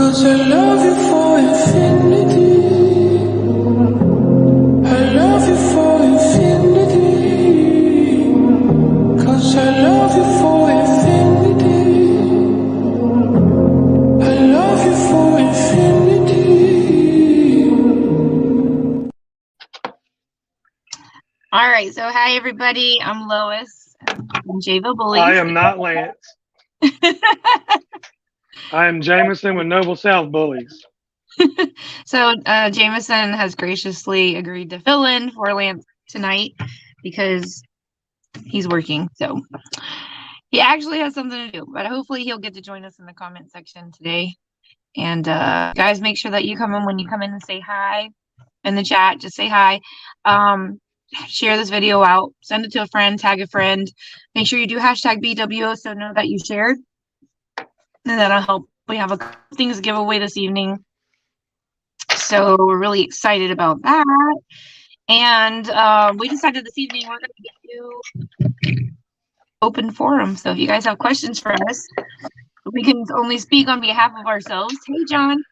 'Cause I love you for infinity. I love you for infinity. 'Cause I love you for infinity. I love you for infinity. All right, so hi everybody. I'm Lois from JVO Bullies. I am not Lance. I am Jameson with Noble South Bullies. So Jameson has graciously agreed to fill in for Lance tonight because he's working. So he actually has something to do, but hopefully he'll get to join us in the comment section today. And guys, make sure that you come in when you come in and say hi in the chat. Just say hi. Share this video out. Send it to a friend. Tag a friend. Make sure you do hashtag BWO so know that you shared. And that'll help. We have a couple things to give away this evening. So we're really excited about that. And we decided this evening we're going to do open forum. So if you guys have questions for us, we can only speak on behalf of ourselves. Hey, John.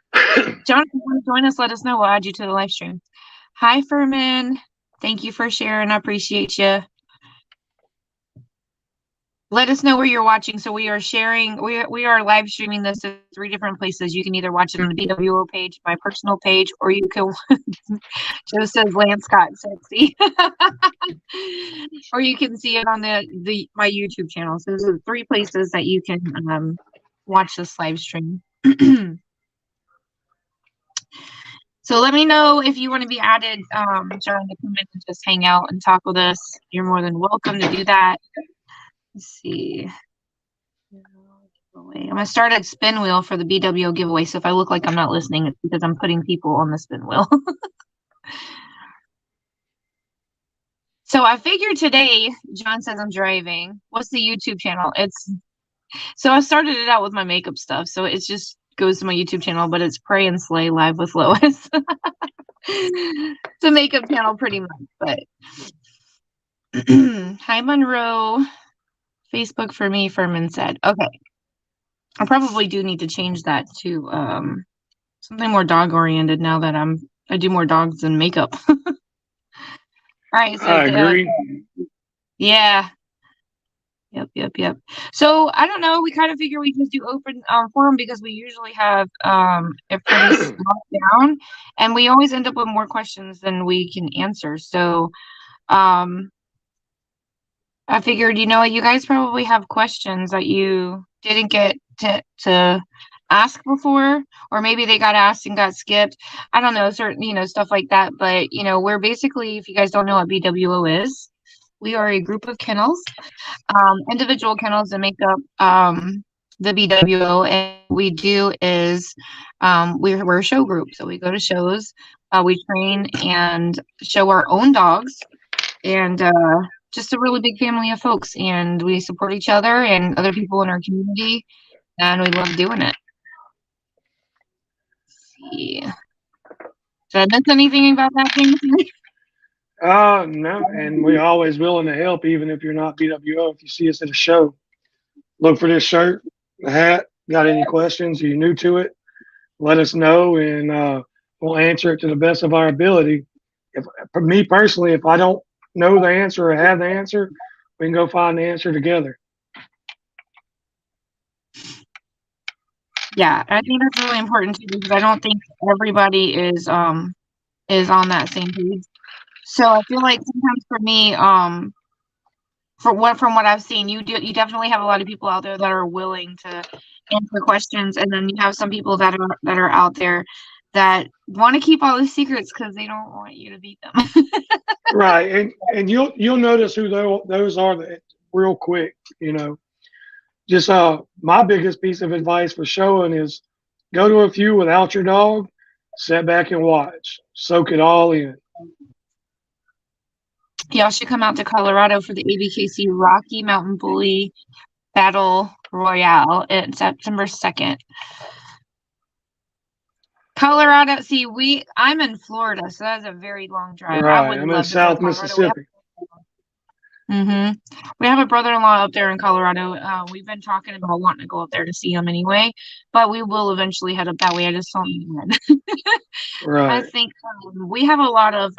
John, if you want to join us, let us know. We'll add you to the live stream. Hi, Furman. Thank you for sharing. I appreciate you. Let us know where you're watching. So we are sharing, we are live streaming this to 3 different places. You can either watch it on the BWO page, my personal page, or you can, Joe says Lance got sexy. Or you can see it on my YouTube channel. So those are 3 places that you can watch this live stream. So let me know if you want to be added, John, to come in and just hang out and talk with us. You're more than welcome to do that. Let's see. I'm going to start a spin wheel for the BWO giveaway. So if I look like I'm not listening, it's because I'm putting people on the spin wheel. So I figured today, John says I'm driving. What's the YouTube channel? So I started it out with my makeup stuff. So it just goes to my YouTube channel, but it's Pray and Slay Live with Lois. It's a makeup channel pretty much, but hi Monroe. Facebook for me, Furman said. Okay. I probably do need to change that to something more dog oriented now that I do more dogs than makeup. All right, so I agree. Yeah. Yep. So I don't know. We kind of figure we just do open forum because we usually have it pretty locked down, and we always end up with more questions than we can answer. So I figured, you guys probably have questions that you didn't get to ask before, or maybe they got asked and got skipped. I don't know, certain, stuff like that. But, we're basically, if you guys don't know what BWO is, we are a group of kennels, individual kennels that make up the BWO. And what we do is we're a show group. So we go to shows, we train and show our own dogs, and just a really big family of folks, and we support each other and other people in our community, and we love doing it. Let's see. Did I miss anything about that thing? No, and we're always willing to help, even if you're not BWO. If you see us at a show, look for this shirt, the hat. Got any questions? Are you new to it? Let us know, and we'll answer it to the best of our ability. For me personally, if I don't know the answer or have the answer, we can go find the answer together. Yeah, I think that's really important too, because I don't think everybody is on that same page. So I feel like sometimes for me, from what I've seen, you definitely have a lot of people out there that are willing to answer questions, and then you have some people that are out there that want to keep all the secrets because they don't want you to beat them. Right, and you'll notice who those are real quick. Just my biggest piece of advice for showing is go to a few without your dog, sit back and watch, soak it all in. Y'all should come out to Colorado for the ABKC Rocky Mountain Bully Battle Royale. It's September 2nd. Colorado, I'm in Florida, so that's a very long drive. Right, I would I'm love in to South go to Mississippi. Mm-hmm. We have a brother-in-law up there in Colorado. We've been talking about wanting to go up there to see him anyway, but we will eventually head up that way. I just don't know when. I Right. think we have a lot of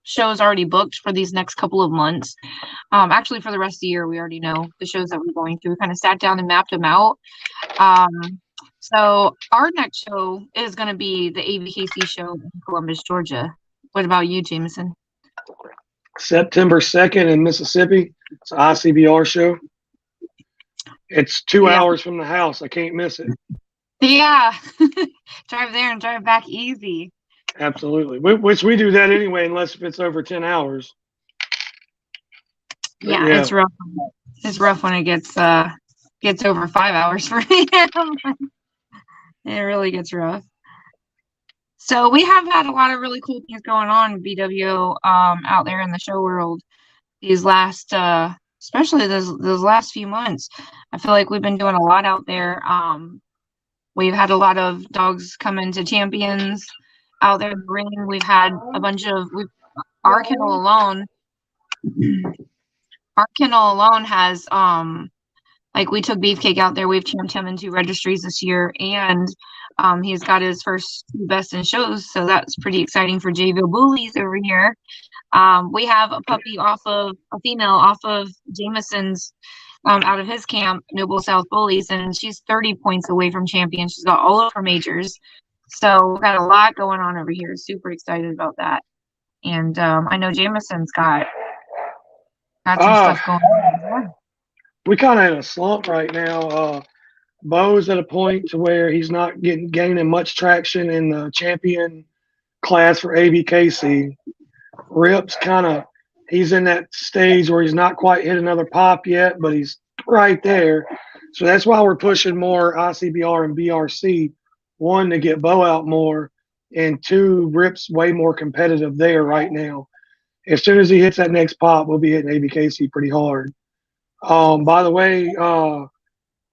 shows already booked for these next couple of months. Actually, for the rest of the year, we already know the shows that we're going through. We kind of sat down and mapped them out. So our next show is going to be the ABKC show in Columbus, Georgia. What about you, Jameson? September 2nd in Mississippi. It's an ICBR show. It's 2 Yeah. hours from the house. I can't miss it. Yeah. Drive there and drive back easy. Absolutely. Which we do that anyway, unless if it's over 10 hours. But Yeah, it's rough. It's rough when it gets over 5 hours for me. It really gets rough. So we have had a lot of really cool things going on BWO out there in the show world these last especially those last few months. I feel like we've been doing a lot out there. We've had a lot of dogs come into champions out there in the ring. We've had a bunch of our kennel alone has like we took Beefcake out there. We've champed him in 2 registries this year, and he's got his first 2 best in shows, so that's pretty exciting for JVille Bullies over here. We have a female off of Jameson's out of his camp, Noble South Bullies, and she's 30 points away from champion. She's got all of her majors, so we've got a lot going on over here. Super excited about that, and I know Jameson's got some stuff going on as well. We kind of in a slump right now. Bo's at a point to where he's not gaining much traction in the champion class for ABKC. Rip's he's in that stage where he's not quite hit another pop yet, but he's right there. So that's why we're pushing more ICBR and BRC. 1, to get Bo out more, and 2, Rip's way more competitive there right now. As soon as he hits that next pop, we'll be hitting ABKC pretty hard. By the way,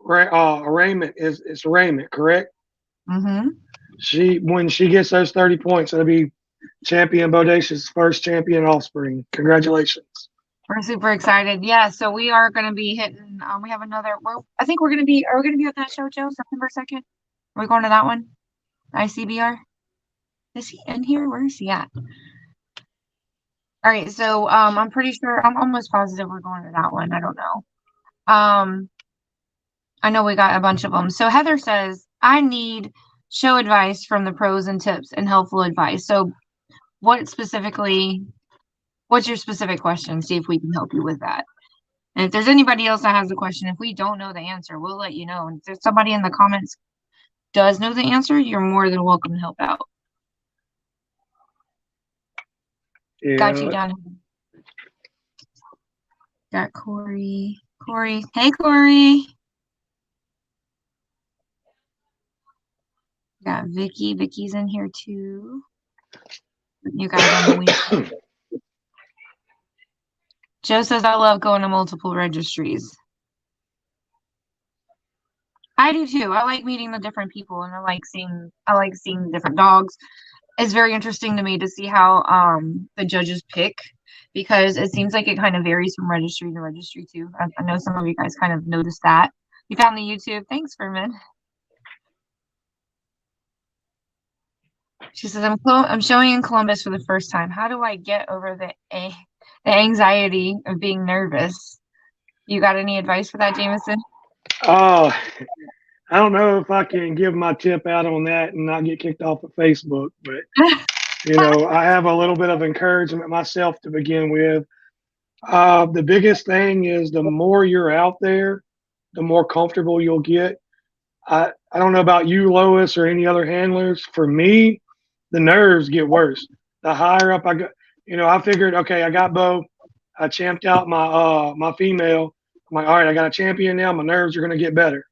Raymond it's Raymond, correct? Mm-hmm. When she gets those 30 points, it'll be champion Bodacious' first champion offspring. Congratulations. We're super excited. Yeah, so we are going to be hitting. We have another. I think we're going to be. Are we going to be at that show, Joe? September 2nd. Are we going to that one? ICBR. Is he in here? Where is he at? All right, so I'm pretty sure. I'm almost positive we're going to that one. I don't know. I know we got a bunch of them. So Heather says, I need show advice from the pros and tips and helpful advice. So what's your specific question? See if we can help you with that. And if there's anybody else that has a question, if we don't know the answer, we'll let you know. And if there's somebody in the comments does know the answer, you're more than welcome to help out. Yeah. Got you down here. Got Corey. Hey, Corey. Got Vicky. Vicky's in here too. You guys on the week. Joe says, I love going to multiple registries. I do too. I like meeting the different people, and I like seeing different dogs. It's very interesting to me to see how the judges pick, because it seems like it kind of varies from registry to registry too. I know some of you guys kind of noticed that. You found the YouTube. Thanks, Furman. She says, I'm showing in Columbus for the first time. How do I get over the anxiety of being nervous? You got any advice for that, Jameson? I don't know if I can give my tip out on that and not get kicked off of Facebook, but I have a little bit of encouragement myself to begin with. The biggest thing is the more you're out there, the more comfortable you'll get. I don't know about you, Lois, or any other handlers. For me, the nerves get worse. The higher up I go, I figured, okay, I got Bo. I champed out my female. I'm like, all right, I got a champion now. My nerves are going to get better.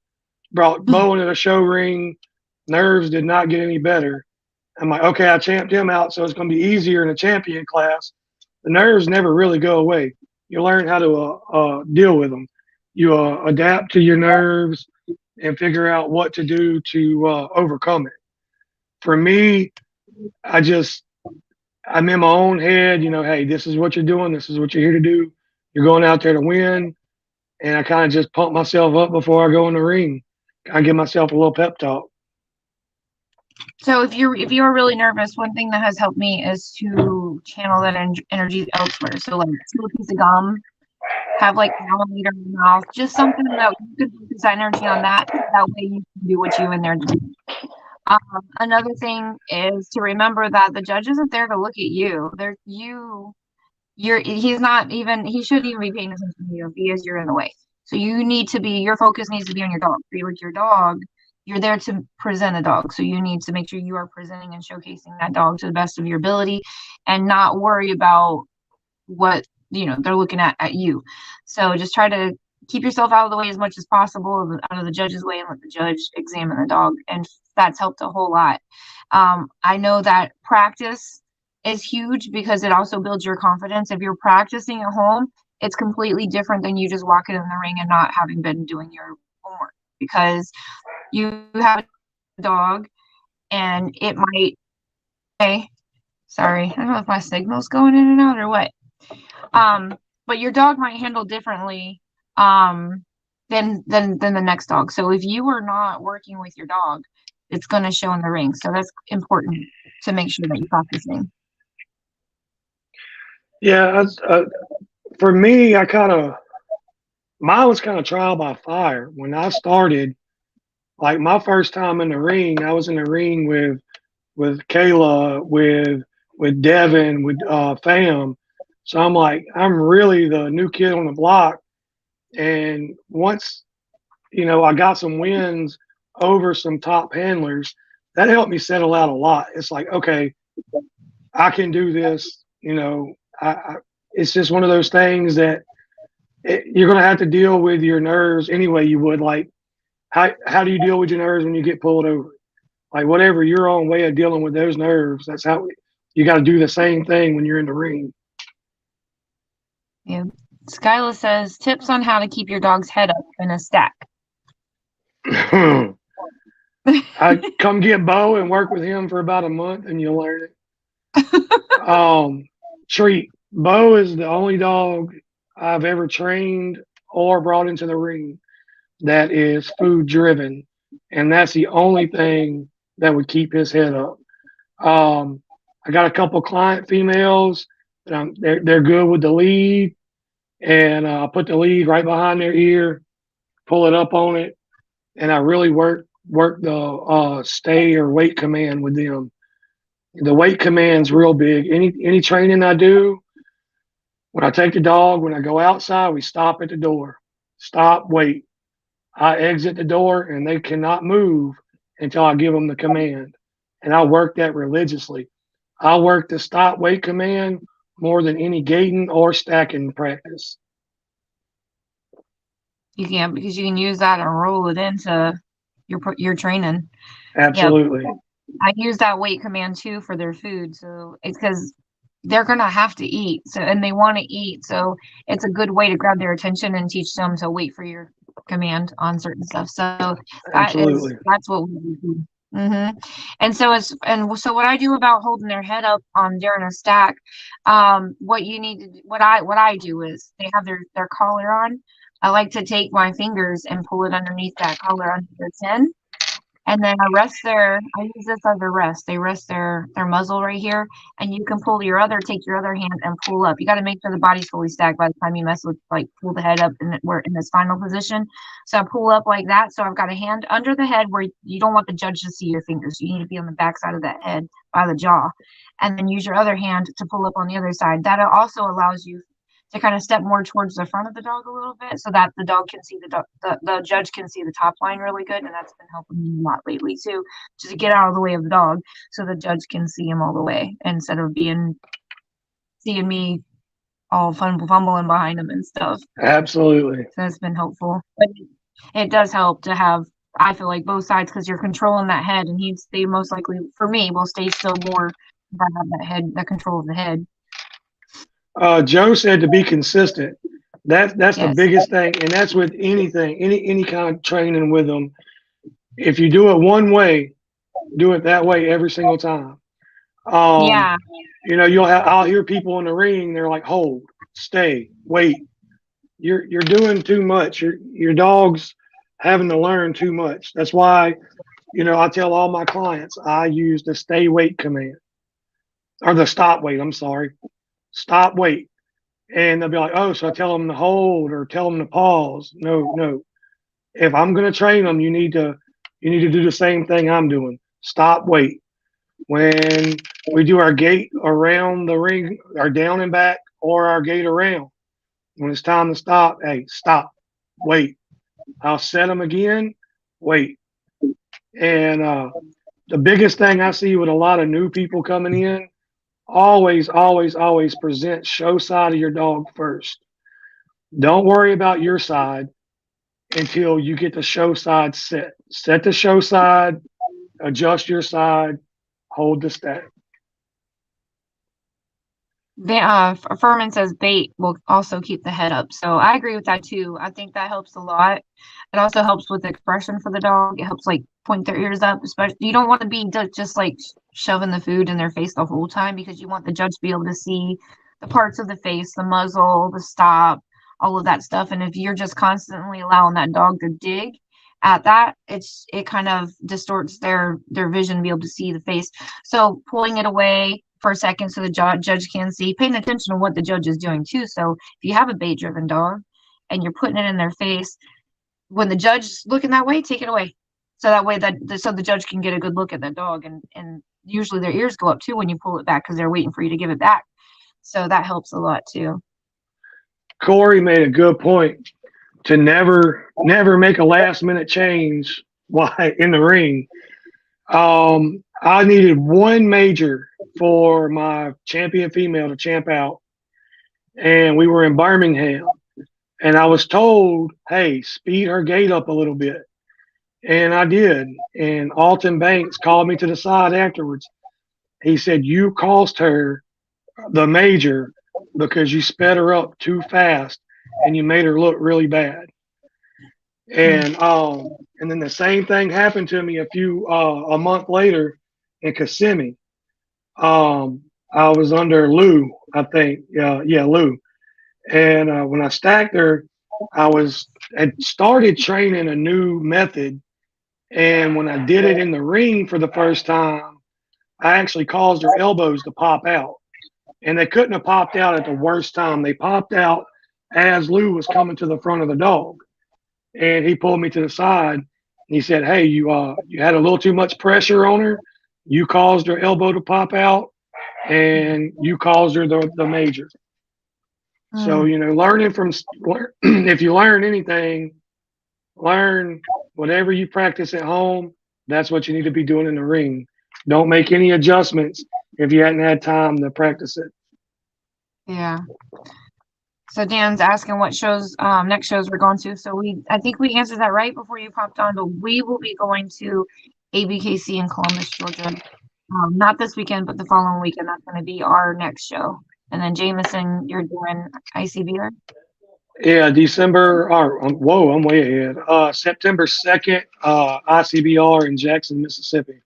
Brought Bo into the show ring. Nerves did not get any better. I'm like, okay, I champed him out, so it's going to be easier in the champion class. The nerves never really go away. You learn how to deal with them. You adapt to your nerves and figure out what to do to overcome it. For me, I'm in my own head, hey, this is what you're doing. This is what you're here to do. You're going out there to win. And I kind of just pump myself up before I go in the ring. I give myself a little pep talk. So if you're really nervous, one thing that has helped me is to channel that energy elsewhere. So like chew a piece of gum, have like a millimeter in your mouth, just something that you can focus that energy on that. That way you can do what you in there do. Another thing is to remember that the judge isn't there to look at you. He's not even, he shouldn't even be paying attention to you if he is, you're in the way. So your focus needs to be on your dog. If you're with your dog, you're there to present a dog. So you need to make sure you are presenting and showcasing that dog to the best of your ability and not worry about what, they're looking at you. So just try to keep yourself out of the way as much as possible, out of the judge's way, and let the judge examine the dog. And that's helped a whole lot. I know that practice is huge because it also builds your confidence. If you're practicing at home, it's completely different than you just walking in the ring and not having been doing your homework, because you have a dog and it might, hey, sorry, I don't know if my signal's going in and out or what. But your dog might handle differently than the next dog. So if you are not working with your dog, it's going to show in the ring. So that's important to make sure that you're practicing. Yeah, for me, mine was kind of trial by fire. When I started, like my first time in the ring, I was in the ring with Kayla, with Devin, with Fam. So I'm like, I'm really the new kid on the block. And once, I got some wins over some top handlers, that helped me settle out a lot. It's like, okay, I can do this. It's just one of those things that you're going to have to deal with your nerves anyway. You would, like, how do you deal with your nerves when you get pulled over? Like, whatever your own way of dealing with those nerves, that's how you got to do the same thing when you're in the ring. Yeah. Skyla says, tips on how to keep your dog's head up in a stack. I come get Bo and work with him for about a month and you'll learn it. Treat. Bo is the only dog I've ever trained or brought into the ring that is food driven. And that's the only thing that would keep his head up. I got a couple client females. They're good with the lead. And I put the lead right behind their ear, pull it up on it. And I really work the stay or wait command with them. The wait command's real big. Any training I do, when I take the dog, when I go outside, we stop at the door. Stop, wait. I exit the door and they cannot move until I give them the command. And I work that religiously. I work the stop, wait command more than any gating or stacking practice. You can, because you can use that and roll it into your training. Absolutely. Yep. I use that wait command too for their food. So it's because they're going to have to eat. So, and they want to eat. So it's a good way to grab their attention and teach them to wait for your command on certain stuff. So that's what we do. Mm-hmm. And so what I do about holding their head up during a stack, what I do is they have their collar on. I like to take my fingers and pull it underneath that collar under their chin. And then I use this as a rest. They rest their muzzle right here. And you can take your other hand and pull up. You got to make sure the body's fully stacked by the time you pull the head up and we're in this final position. So I pull up like that. So I've got a hand under the head where you don't want the judge to see your fingers. You need to be on the back side of that head by the jaw. And then use your other hand to pull up on the other side. That also allows you to kind of step more towards the front of the dog a little bit so that the dog can see the judge can see the top line really good. And that's been helping me a lot lately too, just to get out of the way of the dog so the judge can see him all the way instead of seeing me all fumbling behind him and stuff. Absolutely. So that's been helpful. But it does help to have, I feel like, both sides, because you're controlling that head, and he'd stay most likely, for me, will stay still more if I have that control of the head. Joe said to be consistent. That's yes. The biggest thing, and that's with anything, any kind of training with them. If you do it one way, do it that way every single time. Yeah. I'll hear people in the ring. They're like, hold, stay, wait. you're doing too much. Your dog's having to learn too much. That's why, I tell all my clients I use the stay wait command or the stop wait. I'm sorry, stop wait, and they'll be like, oh, so I tell them to hold or tell them to pause. No, no. If I'm going to train them, you need to do the same thing I'm doing. Stop wait. When we do our gate around the ring, our down and back, or our gate around, when it's time to stop, hey, stop, wait. I'll set them again, wait. And the biggest thing I see with a lot of new people coming in, always, always, always present show side of your dog first. Don't worry about your side until you get the show side set. Set the show side, adjust your side, hold the stack. Furman says bait will also keep the head up. So I agree with that too. I think that helps a lot. It also helps with expression for the dog. It helps like point their ears up, especially you don't want to be just like shoving the food in their face the whole time because you want the judge to be able to see the parts of the face, the muzzle, the stop, all of that stuff. And if you're just constantly allowing that dog to dig at that, it kind of distorts their vision to be able to see the face. So pulling it away for a second so the judge can see, paying attention to what the judge is doing too. So if you have a bait driven dog and you're putting it in their face, when the judge is looking that way, take it away. So that way so the judge can get a good look at the dog, and usually their ears go up too when you pull it back because they're waiting for you to give it back. So that helps a lot too. Corey made a good point to never make a last minute change while in the ring. I needed one major for my champion female to champ out, and we were in Birmingham, and I was told, hey, speed her gait up a little bit, and I did. And Alton Banks called me to the side afterwards. He said, you cost her the major because you sped her up too fast and you made her look really bad. And then the same thing happened to me a month later in Kissimmee. I was under Lou, I think. Yeah, Lou. And when I stacked her, had started training a new method. And when I did it in the ring for the first time, I actually caused her elbows to pop out. And they couldn't have popped out at the worst time. They popped out as Lou was coming to the front of the dog. And he pulled me to the side. And he said, hey, you had a little too much pressure on her. You caused her elbow to pop out, and you caused her the major. So, learning if you learn anything, learn whatever you practice at home. That's what you need to be doing in the ring. Don't make any adjustments if you hadn't had time to practice it. Yeah. So Dan's asking what shows, next shows we're going to. So I think we answered that right before you popped on, but we will be going to ABKC in Columbus, Georgia. Not this weekend, but the following weekend. That's going to be our next show. And then Jameson, you're doing ICBR? Yeah, December. Whoa, I'm way ahead. September 2nd, ICBR in Jackson, Mississippi.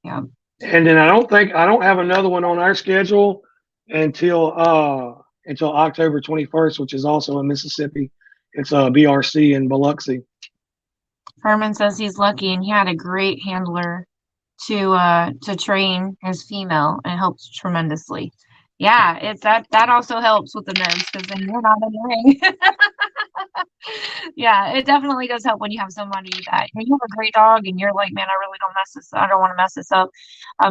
Yeah. And then I don't have another one on our schedule until October 21st, which is also in Mississippi. It's a BRC in Biloxi. Herman says he's lucky and he had a great handler to train his female, and it helps tremendously. Yeah, it's that also helps with the nerves because then you're not in the ring. Yeah, it definitely does help when you have somebody that you have a great dog and you're like, man, I don't want to mess this up.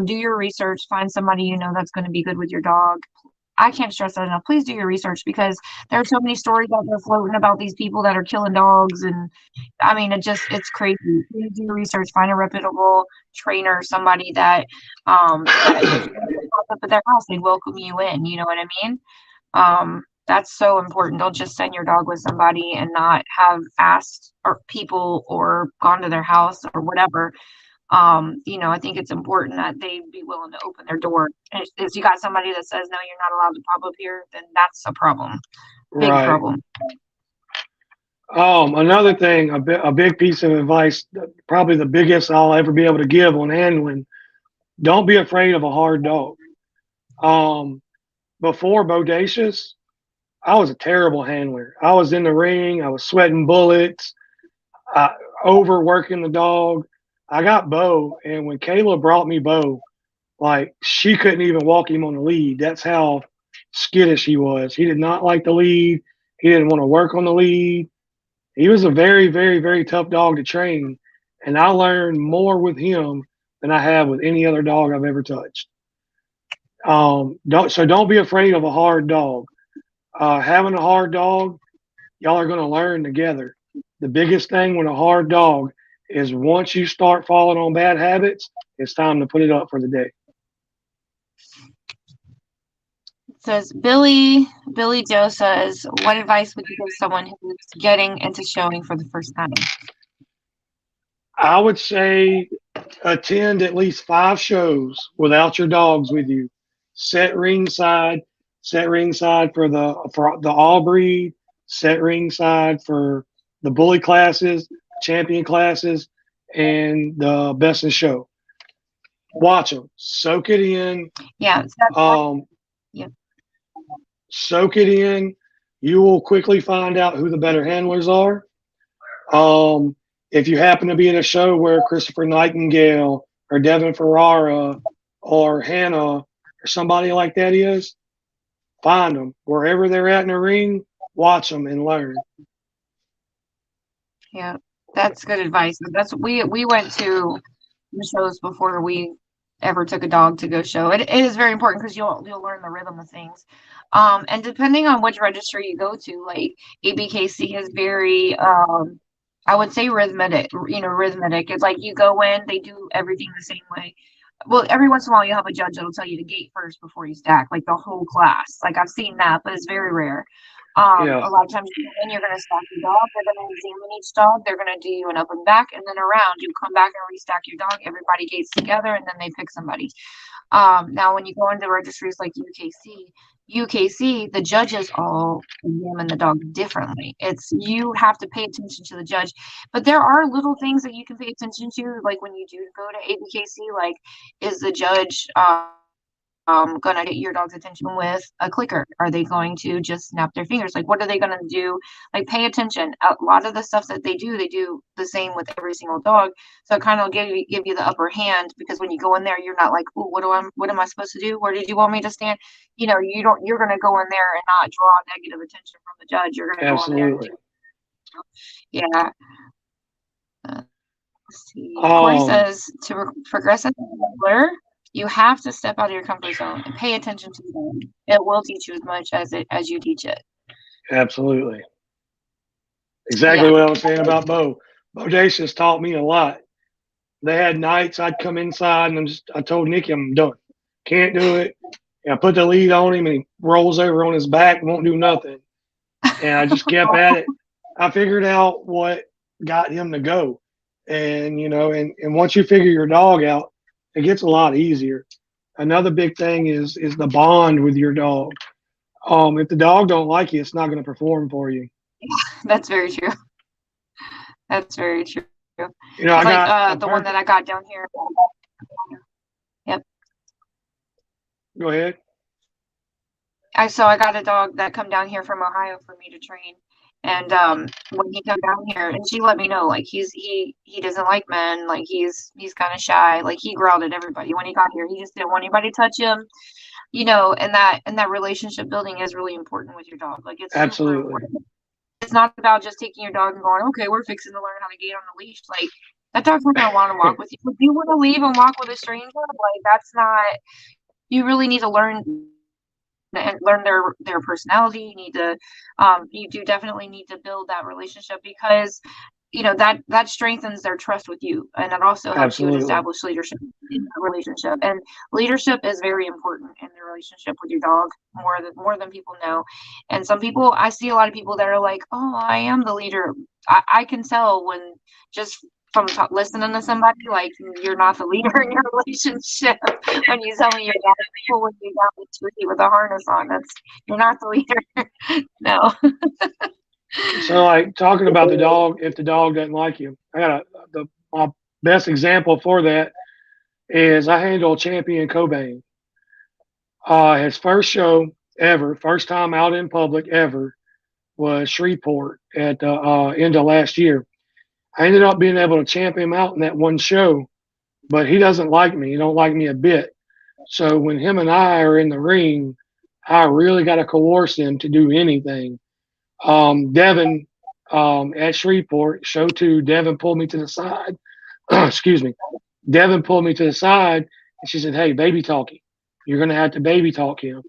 Do your research, find somebody that's going to be good with your dog. I can't stress that enough. Please do your research because there are so many stories out there floating about these people that are killing dogs. And I mean, it's crazy. Please do your research, find a reputable trainer, somebody that up at their house, they welcome you in. You know what I mean? That's so important. Don't just send your dog with somebody and not have asked people or gone to their house or whatever. I think it's important that they be willing to open their door. And if you got somebody that says, no, you're not allowed to pop up here, then that's a problem. Big problem. Another thing, a big piece of advice, probably the biggest I'll ever be able to give on handling, don't be afraid of a hard dog. Before Bodacious, I was a terrible handler. I was in the ring. I was sweating bullets, uh, overworking the dog. I got Bo, and when Kayla brought me Bo, like she couldn't even walk him on the lead. That's how skittish he was. He did not like the lead. He didn't want to work on the lead. He was a very, very, very tough dog to train, and I learned more with him than I have with any other dog I've ever touched. Don't be afraid of a hard dog. Having a hard dog, y'all are going to learn together. The biggest thing with a hard dog is once you start falling on bad habits, it's time to put it up for the day. Says Billy Joe says, what advice would you give someone who's getting into showing for the first time? I would say attend at least 5 shows without your dogs with you. Set ringside for the all breed, set ringside for the bully classes, champion classes, and the best in show. Watch them, soak it in. Yeah. Yeah. Soak it in. You will quickly find out who the better handlers are. If you happen to be at a show where Christopher Nightingale or Devin Ferrara or Hannah or somebody like that is, find them wherever they're at in the ring. Watch them and learn. Yeah, that's good advice. We went to the shows before we ever took a dog to go show. It is very important because you'll learn the rhythm of things. And depending on which registry you go to, like ABKC is very I would say rhythmic. It's like you go in, they do everything the same way. Well, every once in a while you have a judge that'll tell you to gate first before you stack, like the whole class. Like I've seen that, but it's very rare. Yeah. A lot of times you're going to stack your dog. They're going to examine each dog. They're going to do you an up and back and then around. You come back and restack your dog. Everybody gates together and then they pick somebody. Now, when you go into registries like UKC, the judges all examine the dog differently. You have to pay attention to the judge, but there are little things that you can pay attention to, like when you do go to ABKC, like is the judge going to get your dog's attention with a clicker? Are they going to just snap their fingers? Like, what are they going to do? Like, pay attention. A lot of the stuff that they do the same with every single dog. So it kind of give you the upper hand, because when you go in there, you're not like, oh, what am I supposed to do? Where did you want me to stand? You're going to go in there and not draw negative attention from the judge. You're going to go in there and do, yeah. Let's see. Corey says to progress as a handler, you have to step out of your comfort zone and pay attention to them. It will teach you as much as you teach it. Absolutely. Exactly what I was saying about Bo. Bodacious taught me a lot. They had nights I'd come inside and I told Nicky, I'm done. Can't do it. And I put the lead on him and he rolls over on his back and won't do nothing. And I just kept at it. I figured out what got him to go. And, and once you figure your dog out, it gets a lot easier. Another big thing is the bond with your dog. If the dog don't like you, it's not going to perform for you. That's very true. That's very true. I got the one that I got down here. Yep. Go ahead. I got a dog that come down here from Ohio for me to train. And when he came down here, and she let me know, like he doesn't like men, like he's kind of shy, like he growled at everybody when he got here. He just didn't want anybody to touch him, and that relationship building is really important with your dog. Like it's absolutely. It's not about just taking your dog and going, okay, we're fixing to learn how to gait on the leash. Like that dog's not gonna want to walk with you. If you want to leave and walk with a stranger, like that's not. You really need to learn and learn their personality. You need to you do definitely need to build that relationship, because that strengthens their trust with you, and it also helps you establish leadership in the relationship. And leadership is very important in the relationship with your dog, more than people know. And I see a lot of people that are like, oh, I am the leader. I can tell when just from listening to somebody, like you're not the leader in your relationship. When you tell me you're pulling you down the tree with a harness on, you're not the leader. No. So, like talking about the dog, if the dog doesn't like you, I got my best example for that is I handle Champion Cobain. His first show, ever. First time out in public ever was Shreveport at the end of last year. I ended up being able to champ him out in that one show, but he doesn't like me. He don't like me a bit. So when him and I are in the ring, I really got to coerce him to do anything. Devin at Shreveport, show two, Devin pulled me to the side. Excuse me. Devin pulled me to the side and she said, "Hey, baby talk him. You're going to have to baby talk him."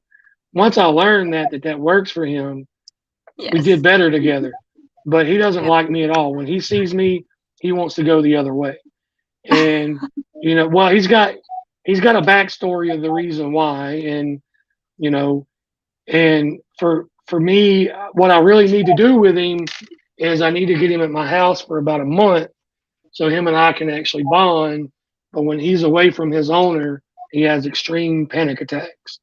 Once I learned that works for him, we Yes. did better together. But he doesn't Yeah. like me at all. When he sees me, he wants to go the other way. And well, he's got a backstory of the reason why, and you know, and for me, what I really need to do with him is I need to get him at my house for about a month so him and I can actually bond. But when he's away from his owner, he has extreme panic attacks.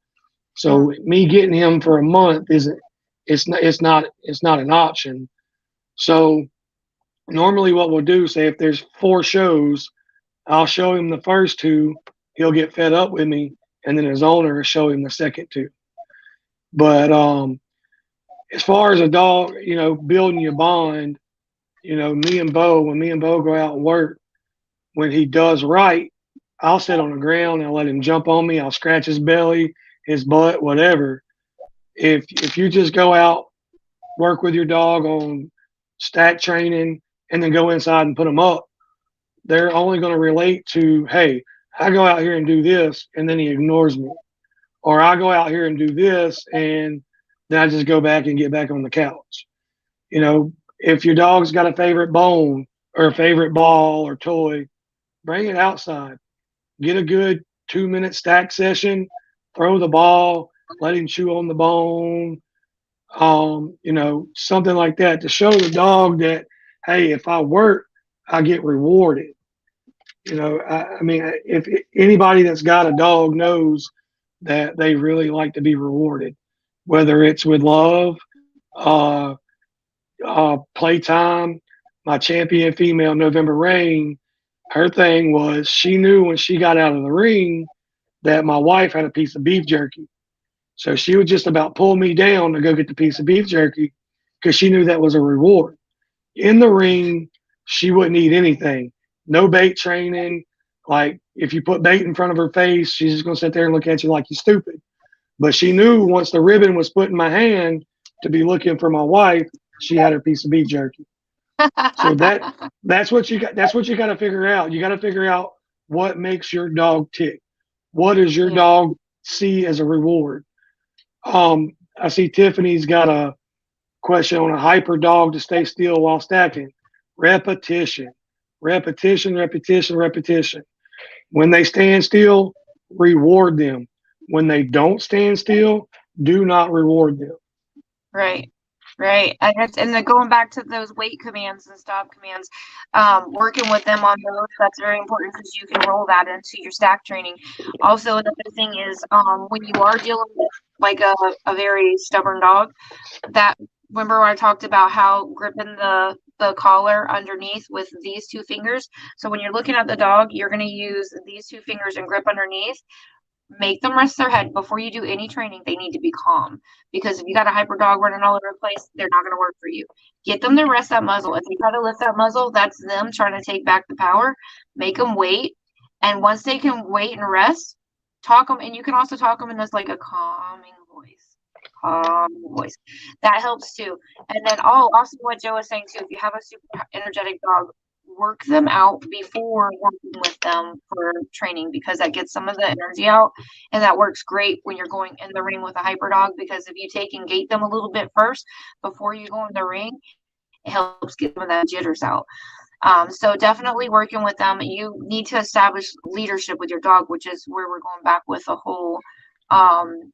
So me getting him for a month isn't it's not an option. So normally what we'll do, say if there's 4 shows, I'll show him the first 2, he'll get fed up with me, and then his owner will show him the second 2. But as far as a dog, building your bond, when me and Bo go out and work, when he does right, I'll sit on the ground and let him jump on me. I'll scratch his belly, his butt, whatever. If you just go out, work with your dog on stack training, and then go inside and put them up, they're only going to relate to, hey, I go out here and do this, and then he ignores me. Or I go out here and do this, and then I just go back and get back on the couch. If your dog's got a favorite bone or a favorite ball or toy, bring it outside. Get a good 2-minute stack session, throw the ball, let him chew on the bone, something like that to show the dog that, hey, if I work, I get rewarded. I mean, if anybody that's got a dog knows that they really like to be rewarded, whether it's with love, uh, playtime. My champion female, November Rain, her thing was she knew when she got out of the ring that my wife had a piece of beef jerky. So she would just about pull me down to go get the piece of beef jerky because she knew that was a reward. In the ring, she wouldn't eat anything. No bait training. Like if you put bait in front of her face, she's just going to sit there and look at you like you're stupid. But she knew once the ribbon was put in my hand to be looking for my wife, she had her piece of beef jerky. So that's what you got. That's what you got to figure out. You got to figure out what makes your dog tick. What does your dog see as a reward? I see Tiffany's got a question on a hyper dog to stay still while stacking. Repetition, repetition, repetition, repetition. When they stand still, reward them. When they don't stand still, do not reward them. Right. Right. And then going back to those wait commands and stop commands, working with them on those, that's very important because you can roll that into your stack training. Also, another thing is when you are dealing with like a very stubborn dog, that remember I talked about how gripping the collar underneath with these 2 fingers. So when you're looking at the dog, you're going to use these 2 fingers and grip underneath. Make them rest their head before you do any training. They need to be calm because if you got a hyper dog running all over the place, they're not going to work for you. Get them to rest that muzzle. If you try to lift that muzzle, that's them trying to take back the power. Make them wait, and once they can wait and rest, talk them. And you can also talk them in this like a calming voice. That helps too. And then also what Joe was saying too, if you have a super energetic dog, work them out before working with them for training because that gets some of the energy out, and that works great when you're going in the ring with a hyper dog because if you take and gate them a little bit first before you go in the ring, it helps get some of that jitters out. So definitely working with them. You need to establish leadership with your dog, which is where we're going back with a whole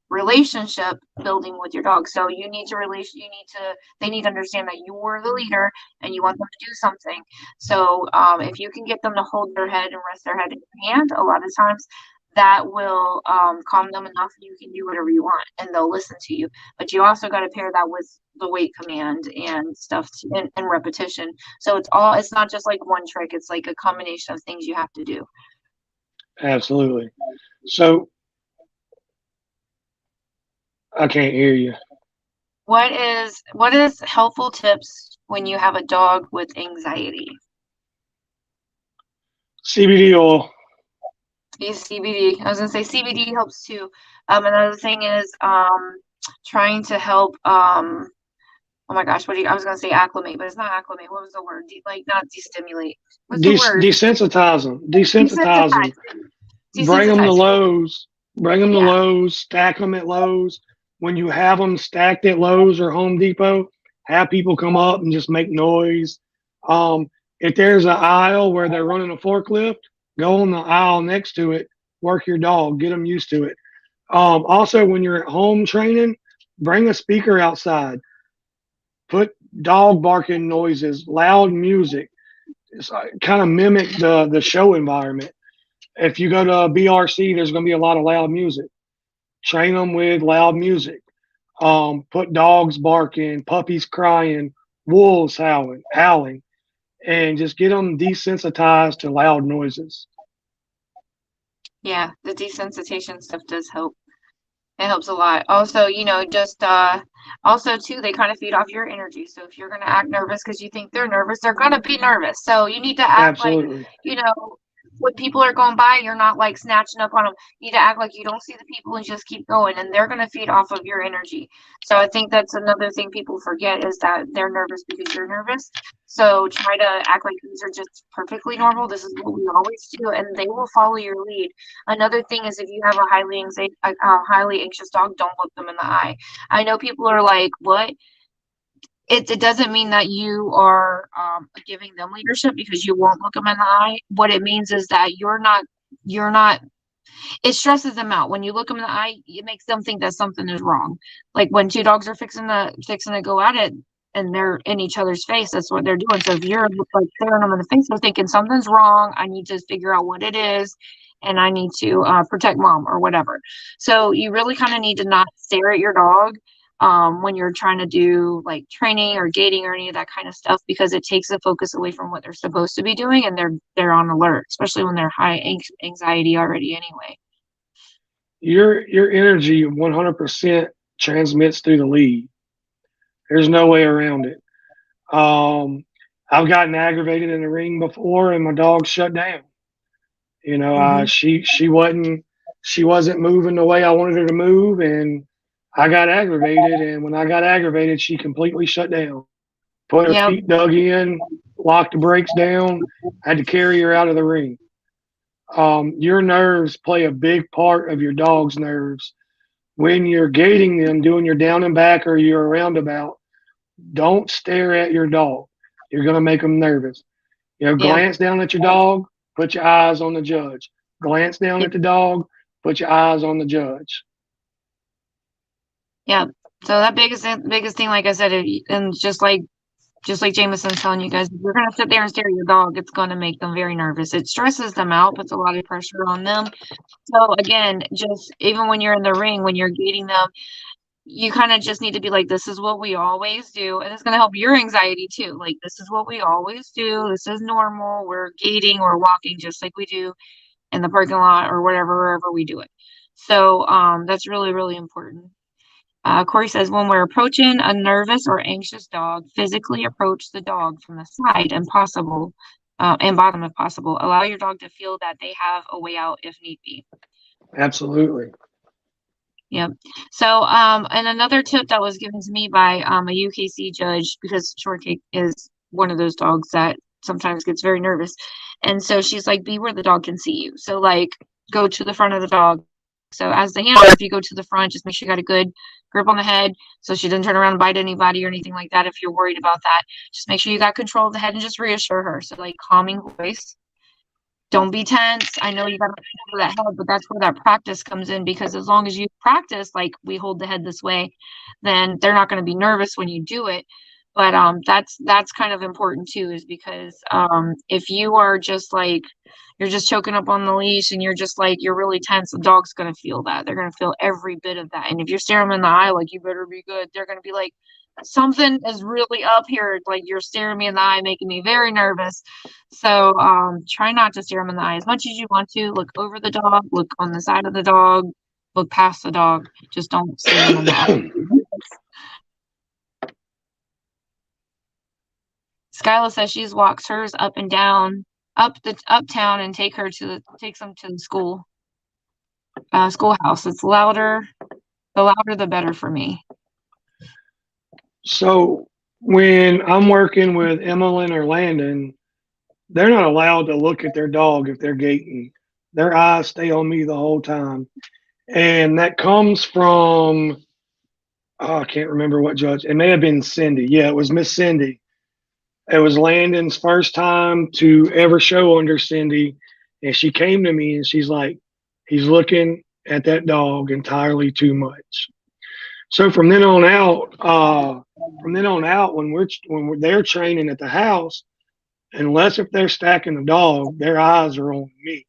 relationship building with your dog. So they need to understand that you're the leader and you want them to do something. So if you can get them to hold their head and rest their head in your hand, a lot of times that will calm them enough and you can do whatever you want and they'll listen to you. But you also got to pair that with the wait command and stuff and repetition. So it's not just like one trick. It's like a combination of things you have to do. Absolutely. So I can't hear you. What is helpful tips when you have a dog with anxiety? CBD oil. Use CBD. I was gonna say CBD helps too. Another thing is trying to help oh my gosh, I was gonna say acclimate, but it's not acclimate. What was the word? Not destimulate. What's the word? Desensitize them. Desensitize them. Desensitize. Bring them to Desensitize. Lowe's. Bring them to Yeah. Lowe's. Stack them at Lowe's. When you have them stacked at Lowe's or Home Depot, have people come up and just make noise. If there's an aisle where they're running a forklift, go on the aisle next to it. Work your dog. Get them used to it. Also, when you're at home training, bring a speaker outside. Put dog barking noises, loud music. Kind of mimic the show environment. If you go to a BRC, there's going to be a lot of loud music. Train them with loud music. Put dogs barking, puppies crying, wolves howling, and just get them desensitized to loud noises. Yeah, the desensitization stuff does help. It helps a lot. Also, just also too, they kind of feed off your energy. So if you're gonna act nervous because you think they're nervous, they're gonna be nervous. So you need to act Absolutely. like, when people are going by, you're not like snatching up on them. You need to act like you don't see the people and just keep going, and they're gonna feed off of your energy. So I think that's another thing people forget is that they're nervous because you're nervous. So try to act like these are just perfectly normal. This is what we always do, and they will follow your lead. Another thing is if you have a highly anxious dog, don't look them in the eye. I know people are like, what? It doesn't mean that you are giving them leadership because you won't look them in the eye. What it means is that you're not, it stresses them out. When you look them in the eye, it makes them think that something is wrong. Like when two dogs are fixing to go at it and they're in each other's face, that's what they're doing. So if you're like staring them in the face, they're thinking something's wrong. I need to figure out what it is. And I need to protect mom or whatever. So you really kind of need to not stare at your dog when you're trying to do like training or gating or any of that kind of stuff, because it takes the focus away from what they're supposed to be doing, and they're on alert, especially when they're high anxiety already anyway. Your energy 100% transmits through the lead. There's no way around it. I've gotten aggravated in the ring before, and my dog shut down. She wasn't moving the way I wanted her to move, and I got aggravated. And when I got aggravated, she completely shut down. Put her feet dug in, locked the brakes down, had to carry her out of the ring. Your nerves play a big part of your dog's nerves. When you're gating them, doing your down and back or your roundabout, don't stare at your dog. You're going to make them nervous. Glance down at your dog, put your eyes on the judge. Glance down at the dog, put your eyes on the judge. Yeah. So that biggest thing, like I said, and just like Jameson's telling you guys, if you're going to sit there and stare at your dog, it's going to make them very nervous. It stresses them out, puts a lot of pressure on them. So again, just even when you're in the ring, when you're gating them, you kind of just need to be like, this is what we always do. And it's going to help your anxiety too. Like, this is what we always do. This is normal. We're gating or walking just like we do in the parking lot or wherever we do it. So that's really, really important. Corey says, when we're approaching a nervous or anxious dog, physically approach the dog from the side and bottom if possible. Allow your dog to feel that they have a way out if need be. Absolutely. Yep. So, and another tip that was given to me by a UKC judge, because Shortcake is one of those dogs that sometimes gets very nervous. And so she's like, be where the dog can see you. So like, go to the front of the dog. So as the handler, if you go to the front, just make sure you got a good grip on the head so she doesn't turn around and bite anybody or anything like that. If you're worried about that, just make sure you got control of the head and just reassure her. So like calming voice. Don't be tense. I know you got to hold that head, but that's where that practice comes in, because as long as you practice, like we hold the head this way, then they're not going to be nervous when you do it. But that's kind of important too, is because if you are just like, you're just choking up on the leash and you're just like, you're really tense, the dog's going to feel that. They're going to feel every bit of that. And if you're staring them in the eye, like, you better be good, they're going to be like, something is really up here. Like, you're staring me in the eye, making me very nervous. So try not to stare them in the eye as much as you want to. Look over the dog, look on the side of the dog, look past the dog. Just don't stand on the other. Skyla says she walks hers up and down, uptown, and takes them to the schoolhouse. It's louder. The louder, the better for me. So when I'm working with Emmeline or Landon, they're not allowed to look at their dog if they're gating. Their eyes stay on me the whole time. And that comes from, I can't remember what judge. It may have been Cindy. Yeah, it was Miss Cindy. It was Landon's first time to ever show under Cindy. And she came to me and she's like, he's looking at that dog entirely too much. So from then on out, when they're training at the house, unless if they're stacking the dog, their eyes are on me.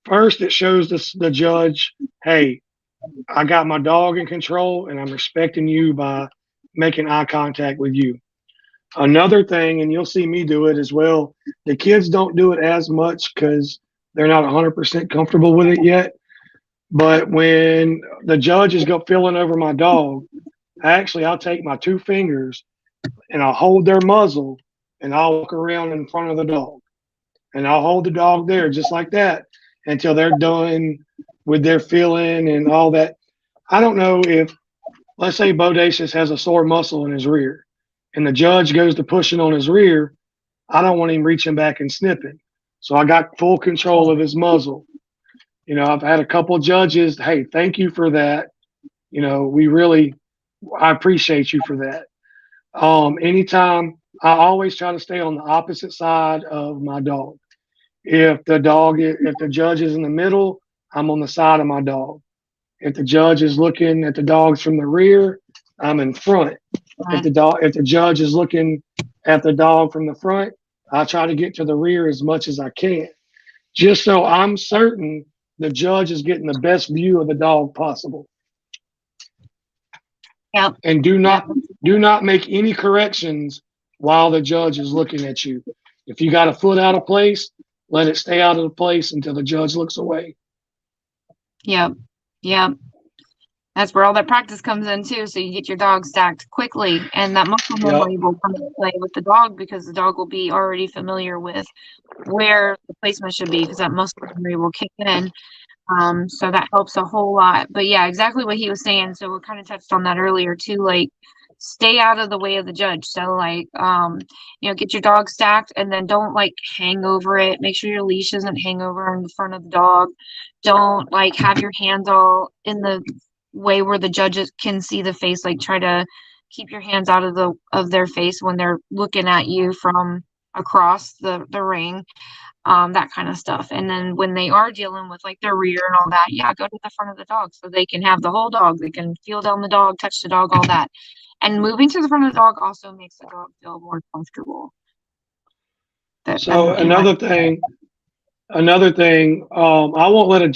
First, it shows the judge, hey, I got my dog in control and I'm respecting you by making eye contact with you. Another thing, and you'll see me do it as well, the kids don't do it as much because they're not 100% comfortable with it yet. But when the judge is feeling over my dog, I'll take my 2 fingers and I'll hold their muzzle and I'll walk around in front of the dog. And I'll hold the dog there just like that until they're done with their feeling and all that. I don't know if, let's say Bodacious has a sore muscle in his rear and the judge goes to pushing on his rear. I don't want him reaching back and snipping. So I got full control of his muzzle. You know, I've had a couple judges, hey, thank you for that. You know, I appreciate you for that. Anytime, I always try to stay on the opposite side of my dog. If the judge is in the middle, I'm on the side of my dog. If the judge is looking at the dogs from the rear, I'm in front. If the judge is looking at the dog from the front, I try to get to the rear as much as I can, just so I'm certain the judge is getting the best view of the dog possible. Yep. And do not make any corrections while the judge is looking at you. If you got a foot out of place, let it stay out of the place until the judge looks away. Yep. That's where all that practice comes in too. So you get your dog stacked quickly, and that muscle memory will come into play with the dog because the dog will be already familiar with where the placement should be because that muscle memory will kick in. So that helps a whole lot. But yeah, exactly what he was saying. So we kind of touched on that earlier too. Like, stay out of the way of the judge. So like, get your dog stacked and then don't like hang over it. Make sure your leash doesn't hang over in the front of the dog. Don't like have your hands all in the way where the judges can see the face. Like, try to keep your hands out of their face when they're looking at you from across the ring. That kind of stuff. And then when they are dealing with like their rear and all that, go to the front of the dog so they can have the whole dog. They can feel down the dog, touch the dog, all that. And moving to the front of the dog also makes the dog feel more comfortable. Another thing, I won't let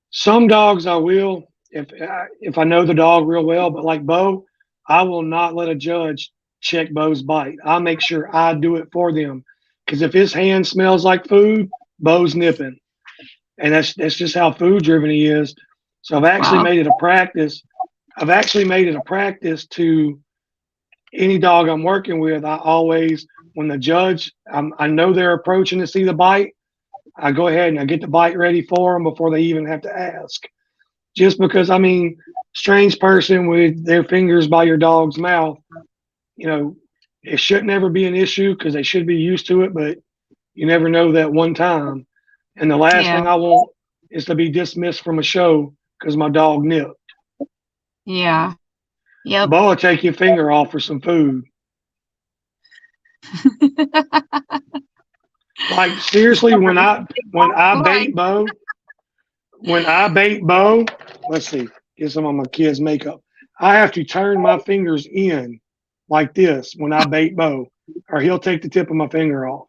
some dogs I will, if I know the dog real well, but like Bo, I will not let a judge check Bo's bite. I make sure I do it for them. Because if his hand smells like food, Bo's nipping. And that's just how food driven he is. So I've actually made it a practice. To any dog I'm working with, I always, when the judge, I know they're approaching to see the bite, I go ahead and I get the bite ready for them before they even have to ask. Just because, strange person with their fingers by your dog's mouth, it shouldn't ever be an issue because they should be used to it, but you never know that one time. And the last thing I want is to be dismissed from a show because my dog nipped. Yeah. Yep. Bo will take your finger off for some food. Like, seriously, when I bait Bo, let's see, get some of my kids' makeup. I have to turn my fingers in like this when I bait Bo, or he'll take the tip of my finger off.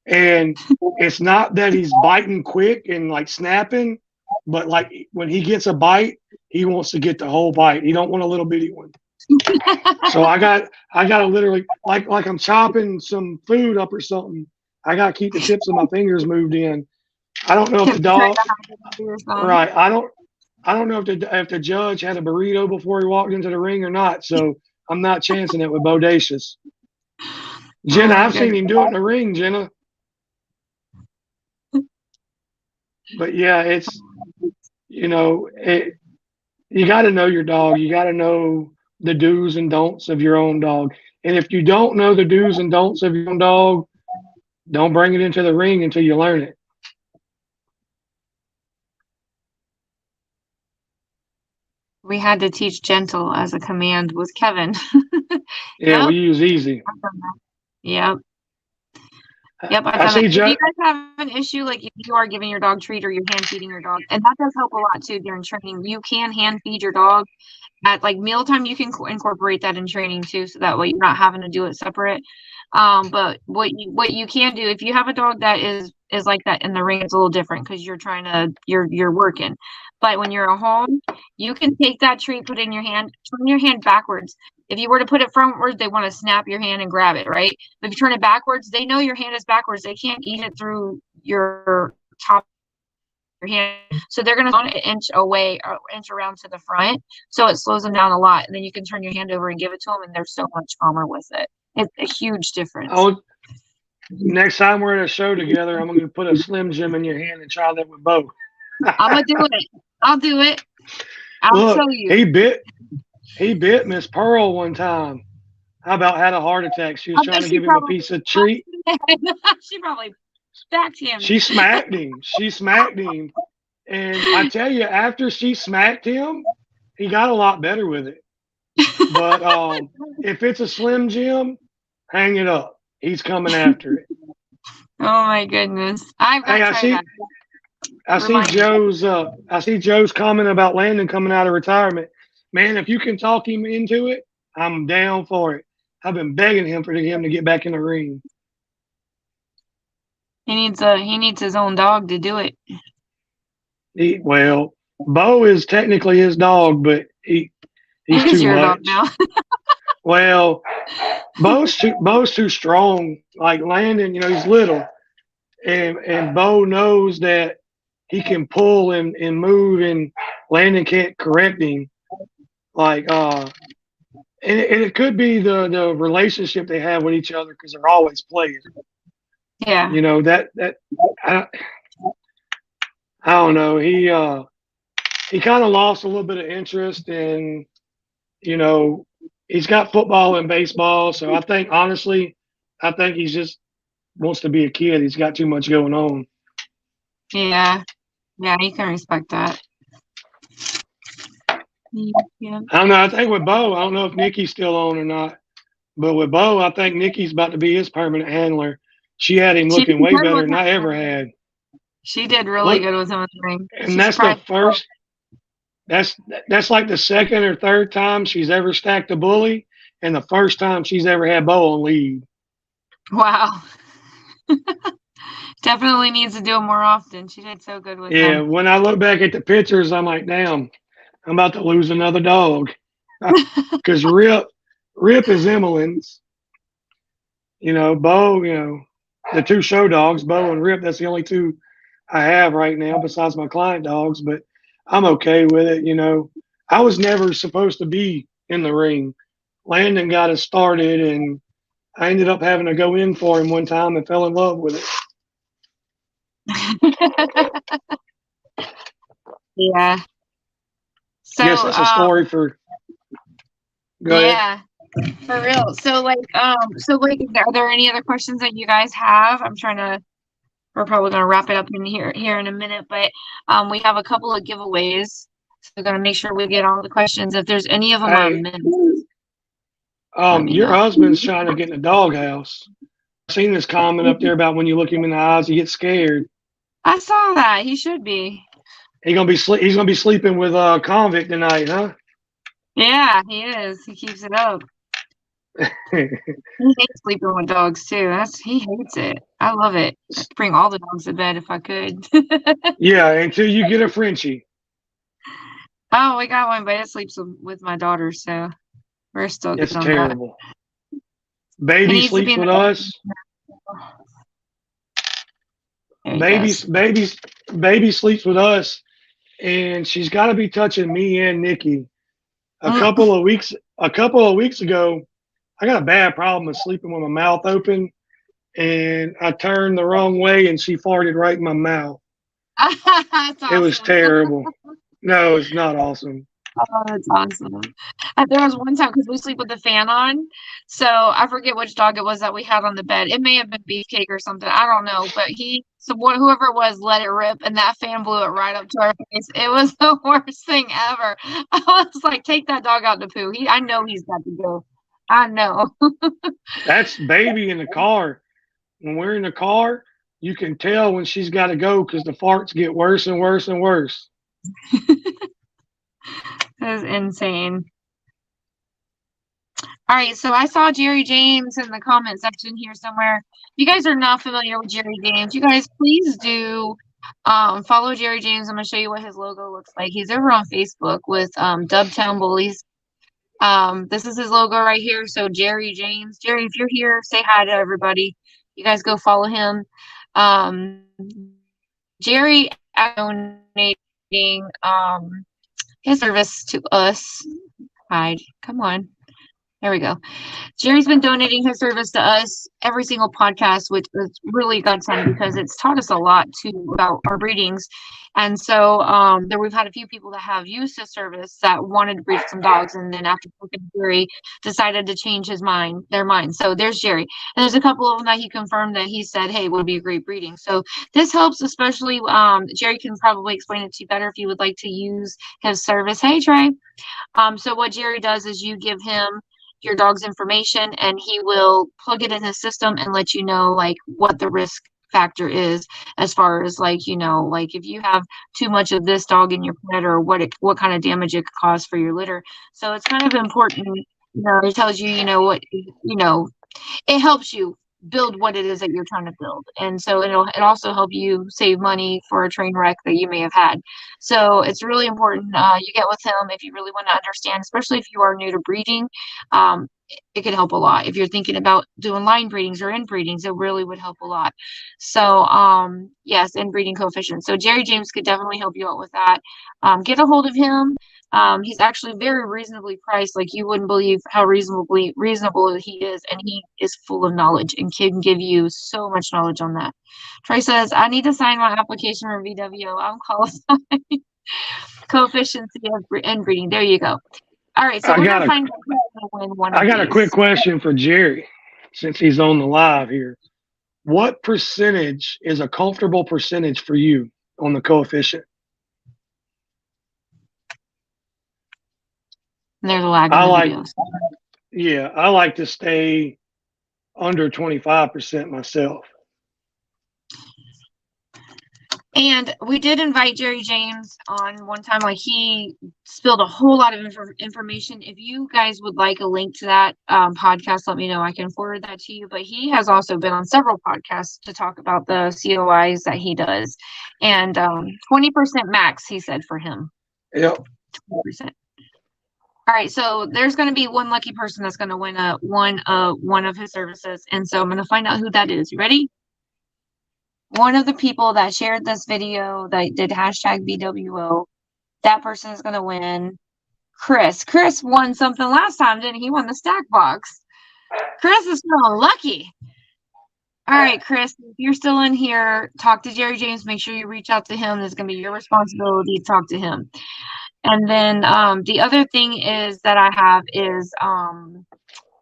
And it's not that he's biting quick and like snapping, but like when he gets a bite, he wants to get the whole bite. He don't want a little bitty one. So I got to literally, like I'm chopping some food up or something, I got to keep the tips of my fingers moved in. I don't know if the dog, right? I don't know if the judge had a burrito before he walked into the ring or not. So I'm not chancing it with Bodacious. Oh Jenna, my I've seen goodness. him do it in the ring, Jenna. But yeah, it's you got to know your dog. You got to know the do's and don'ts of your own dog. And if you don't know the do's and don'ts of your own dog, don't bring it into the ring until you learn it. We had to teach gentle as a command with Kevin. Yeah, Yep. we use easy. Yep. Yep. I've I done that. see. If you guys have an issue, like if you are giving your dog treat or you're hand feeding your dog, and that does help a lot too during training. You can hand feed your dog at like mealtime. You can incorporate that in training too, so that way you're not having to do it separate. But what you can do if you have a dog that is like that in the ring, it's a little different because you're working. But when you're at home, you can take that treat, put it in your hand, turn your hand backwards. If you were to put it frontwards, they want to snap your hand and grab it, right? But if you turn it backwards, they know your hand is backwards. They can't eat it through your top of your hand. So they're going to an inch away or inch around to the front. So it slows them down a lot. And then you can turn your hand over and give it to them, and they're so much calmer with it. It's a huge difference. Oh, next time we're at a show together, I'm going to put a Slim Jim in your hand and try that with Bo. I'm going to do it. I'll do it. I'll Look, show you. he bit Miss Pearl one time. How about had a heart attack? She was trying to give him a piece of treat. She probably smacked him. She smacked him. And I tell you, after she smacked him, he got a lot better with it. But if it's a Slim Jim, hang it up. He's coming after it. Oh my goodness! I see Joe's comment about Landon coming out of retirement. Man, if you can talk him into it, I'm down for it. I've been begging him for him to get back in the ring. He needs his own dog to do it. Well, Bo is technically his dog, but he's too your much. Dog now. Well, Bo's too strong. Like Landon, he's little, and Bo knows that he can pull and move, and Landon can't correct him. Like, and it could be the relationship they have with each other because they're always playing. Yeah. I don't know. He kind of lost a little bit of interest, and he's got football and baseball. So I think he's just wants to be a kid. He's got too much going on. Yeah, you can respect that. Yeah. I don't know. I think with Bo, I don't know if Nikki's still on or not, but with Bo, I think Nikki's about to be his permanent handler. She had him looking way better than I ever had. She did really good with him in the ring. And that's the first. That's like the second or third time she's ever stacked a bully, and the first time she's ever had Bo on lead. Wow. Definitely needs to do it more often. She did so good with him. Yeah, when I look back at the pictures, I'm like, damn, I'm about to lose another dog. Because Rip is Emmeline's. Bo, the two show dogs, Bo and Rip, that's the only two I have right now besides my client dogs, but I'm okay with it. I was never supposed to be in the ring. Landon got us started, and I ended up having to go in for him one time and fell in love with it. Yeah. So yes, that's a story for. Go ahead. For real. So are there any other questions that you guys have? We're probably gonna wrap it up in here in a minute, but we have a couple of giveaways. So we're gonna make sure we get all the questions. If there's any of them are missed. Your husband's trying to get in the doghouse. I've seen this comment up there about when you look him in the eyes, he gets scared. I saw that. He should be. He's gonna be sleeping with a convict tonight, huh? Yeah, he is. He keeps it up. He hates sleeping with dogs too. He hates it. I love it. I'd bring all the dogs to bed if I could. Yeah, until you get a Frenchie. Oh, we got one, but it sleeps with my daughter, so we're still good on terrible. That. Baby sleeps with us. Baby sleeps with us, and she's got to be touching me and Nikki. A Mm. couple of weeks ago, I got a bad problem with sleeping with my mouth open, and I turned the wrong way, and she farted right in my mouth. That's It was awesome. terrible. No, it's not awesome. Oh, that's awesome. There was one time because we sleep with the fan on, so I forget which dog it was that we had on the bed. It may have been Beefcake or something. I don't know, but whoever it was let it rip, and that fan blew it right up to our face. It was the worst thing ever. I was like, take that dog out to poo. I know he's got to go. I know. That's baby in the car. When we're in the car, you can tell when she's got to go because the farts get worse and worse and worse. That is insane. All right, so I saw Jerry James in the comment section here somewhere. If you guys are not familiar with Jerry James, you guys please do follow Jerry James. I'm going to show you what his logo looks like. He's over on Facebook with Dubtown Bullies. This is his logo right here. So Jerry James. Jerry, if you're here, say hi to everybody. You guys go follow him. Jerry donating his service to us. Hide. Come on. There we go. Jerry's been donating his service to us every single podcast, which is really godsend because it's taught us a lot too about our breedings. And so we've had a few people that have used his service that wanted to breed some dogs, and then after talking to Jerry, decided to change their mind. So there's Jerry. And there's a couple of them that he confirmed that he said, hey, would be a great breeding. So this helps, especially Jerry can probably explain it to you better if you would like to use his service. Hey, Trey. So what Jerry does is you give him your dog's information, and he will plug it in his system and let you know like what the risk factor is as far as like, you know, like if you have too much of this dog in your pet or what kind of damage it could cause for your litter. So it's kind of important, you know, it tells you, you know, what, you know, it helps you build what it is that you're trying to build. And so it'll also help you save money for a train wreck that you may have had. So it's really important you get with him if you really want to understand, especially if you are new to breeding. It could help a lot. If you're thinking about doing line breedings or inbreedings, it really would help a lot. So yes, inbreeding coefficient. So Jerry James could definitely help you out with that. Get a hold of him. He's actually very reasonably priced. Like you wouldn't believe how reasonable he is, and he is full of knowledge and can give you so much knowledge on that. Trey says, I need to sign my application for BWO. I'm qualified. Coefficient of inbreeding. There you go. All right, so we're gonna find out who's gonna win one of I got a these. quick question for Jerry, since he's on the live here. What percentage is a comfortable percentage for you on the coefficient? And there's a lag in the videos. Yeah, I like to stay under 25% myself. And we did invite Jerry James on one time. Like he spilled a whole lot of information. If you guys would like a link to that podcast, let me know. I can forward that to you. But he has also been on several podcasts to talk about the COIs that he does. And 20% max, he said, for him. Yep. 20%. All right, so there's going to be one lucky person that's going to win one of his services. And so I'm going to find out who that is. You ready? One of the people that shared this video that did hashtag BWO, that person is going to win. Chris won something last time, didn't he? He won the stack box. Chris is feeling lucky. All right, Chris, if you're still in here, talk to Jerry James. Make sure you reach out to him. It's going to be your responsibility to talk to him. And then the other thing is that I have is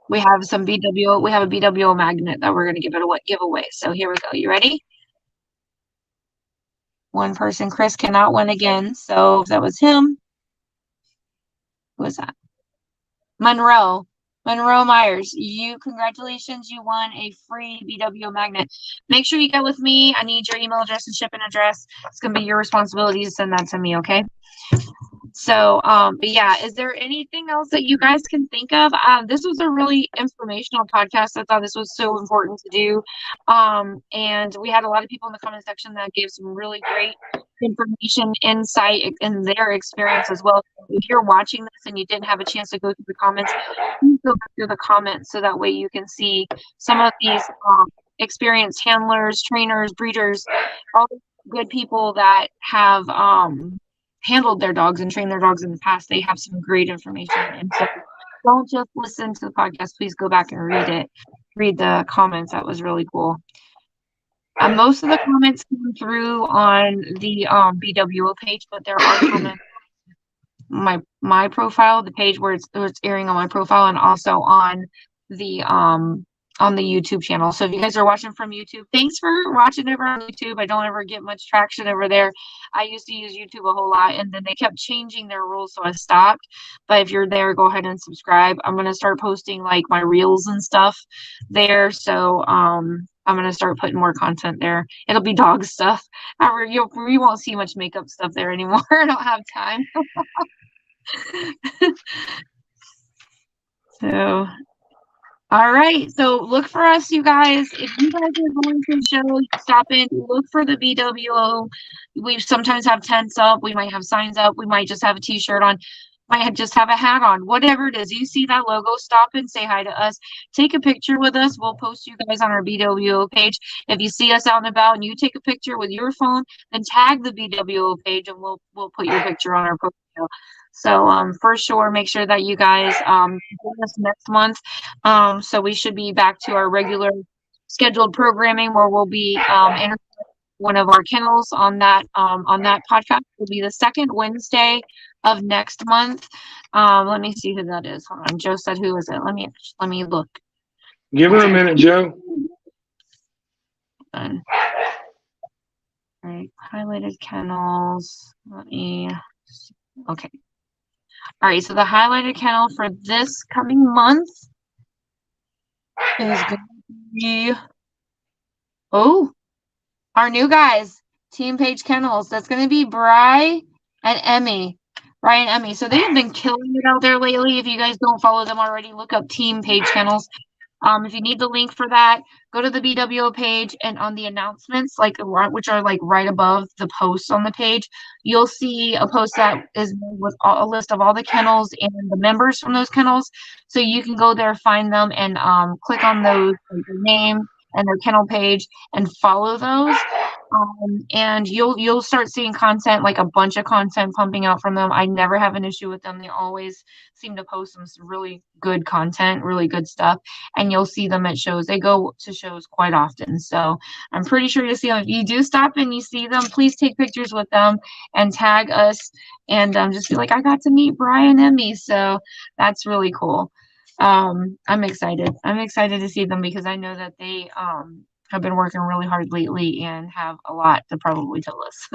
we have some BWO. We have a BWO magnet that we're going to give away. So here we go. You ready? One person, Chris, cannot win again. So that was him. Who was that? Monroe Myers. Congratulations. You won a free BWO magnet. Make sure you get with me. I need your email address and shipping address. It's going to be your responsibility to send that to me. Okay. So, but yeah, is there anything else that you guys can think of? This was a really informational podcast. I thought this was so important to do. And we had a lot of people in the comment section that gave some really great information, insight, and their experience as well. If you're watching this and you didn't have a chance to go through the comments, please go through the comments so that way you can see some of these experienced handlers, trainers, breeders, all the good people that have handled their dogs and trained their dogs in the past, they have some great information. And so don't just listen to the podcast. Please go back and read the comments. That was really cool. Most of the comments came through on the BWO page, but there are comments on my profile, the page where it's airing on my profile, and also on the YouTube channel. So if you guys are watching from YouTube, thanks for watching over on YouTube. I don't ever get much traction over there. I used to use YouTube a whole lot, and then they kept changing their rules, so I stopped. But if you're there, go ahead and subscribe. I'm going to start posting like my reels and stuff there. So I'm going to start putting more content there. It'll be dog stuff. You won't see much makeup stuff there anymore. I don't have time. So, all right. So look for us, you guys. If you guys are going to the show, stop in, look for the BWO. We sometimes have tents up. We might have signs up. We might just have a t-shirt on. Might just have a hat on. Whatever it is, you see that logo, stop and say hi to us. Take a picture with us. We'll post you guys on our BWO page. If you see us out and about and you take a picture with your phone, then tag the BWO page and we'll put your picture on our profile. So for sure, make sure that you guys join us next month. So we should be back to our regular scheduled programming where we'll be interviewing one of our kennels on that podcast. Will be the second Wednesday of next month. Let me see who that is. Hold on. Joe said, who is it? Let me look. Give her a minute, Joe. All right, highlighted kennels. Okay. All right, so the highlighted kennel for this coming month is going to be our new guys, Team Page Kennels. That's going to be Bri and Emmy. Brian and Emmy. So they have been killing it out there lately. If you guys don't follow them already, look up Team Page Kennels. If you need the link for that, go to the BWO page, and on the announcements, which are like right above the posts on the page, you'll see a post that is with a list of all the kennels and the members from those kennels. So you can go there, find them, and click on those, like their name and their kennel page, and follow those. And you'll start seeing content, like a bunch of content pumping out from them. I never have an issue with them. They always seem to post some really good content, really good stuff, and you'll see them at shows. They go to shows quite often, so I'm pretty sure you'll see them. If you do stop and you see them, please take pictures with them and tag us, and just be like, I got to meet Brian and Emmy. So that's really cool. I'm excited. I'm excited to see them because I know that they have been working really hard lately and have a lot to probably tell us.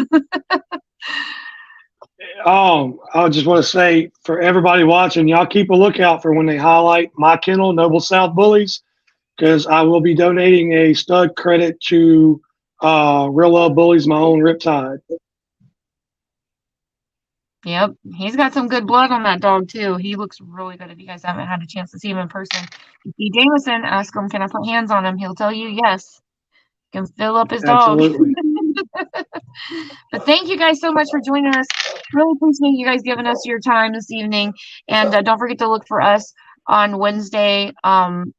I just want to say for everybody watching, y'all keep a lookout for when they highlight my kennel, Noble South Bullies, because I will be donating a stud credit to Real Love Bullies, my own Riptide. Yep, he's got some good blood on that dog too. He looks really good. If you guys haven't had a chance to see him in person, if you see Jameson, ask him, can I put hands on him? He'll tell you yes. Can fill up his Absolutely. dog. But thank you guys so much for joining us. Really appreciate you guys giving us your time this evening. And don't forget to look for us on Wednesday,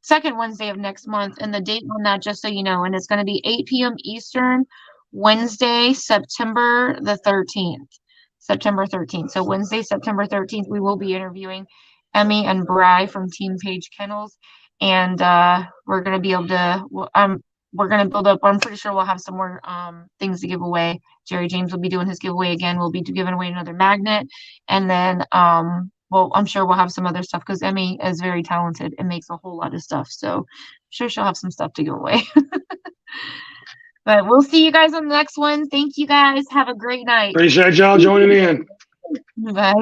second Wednesday of next month. And the date on that, just so you know, and it's going to be 8 p.m. Eastern, Wednesday, September the 13th. September 13th. So Wednesday, September 13th, we will be interviewing Emmy and Bri from Team Page Kennels. And we're going to be able to, we're going to build up. I'm pretty sure we'll have some more things to give away. Jerry James will be doing his giveaway again. We'll be giving away another magnet. And then, I'm sure we'll have some other stuff because Emmy is very talented and makes a whole lot of stuff. So I'm sure she'll have some stuff to give away. But we'll see you guys on the next one. Thank you guys. Have a great night. Appreciate y'all joining in. Bye.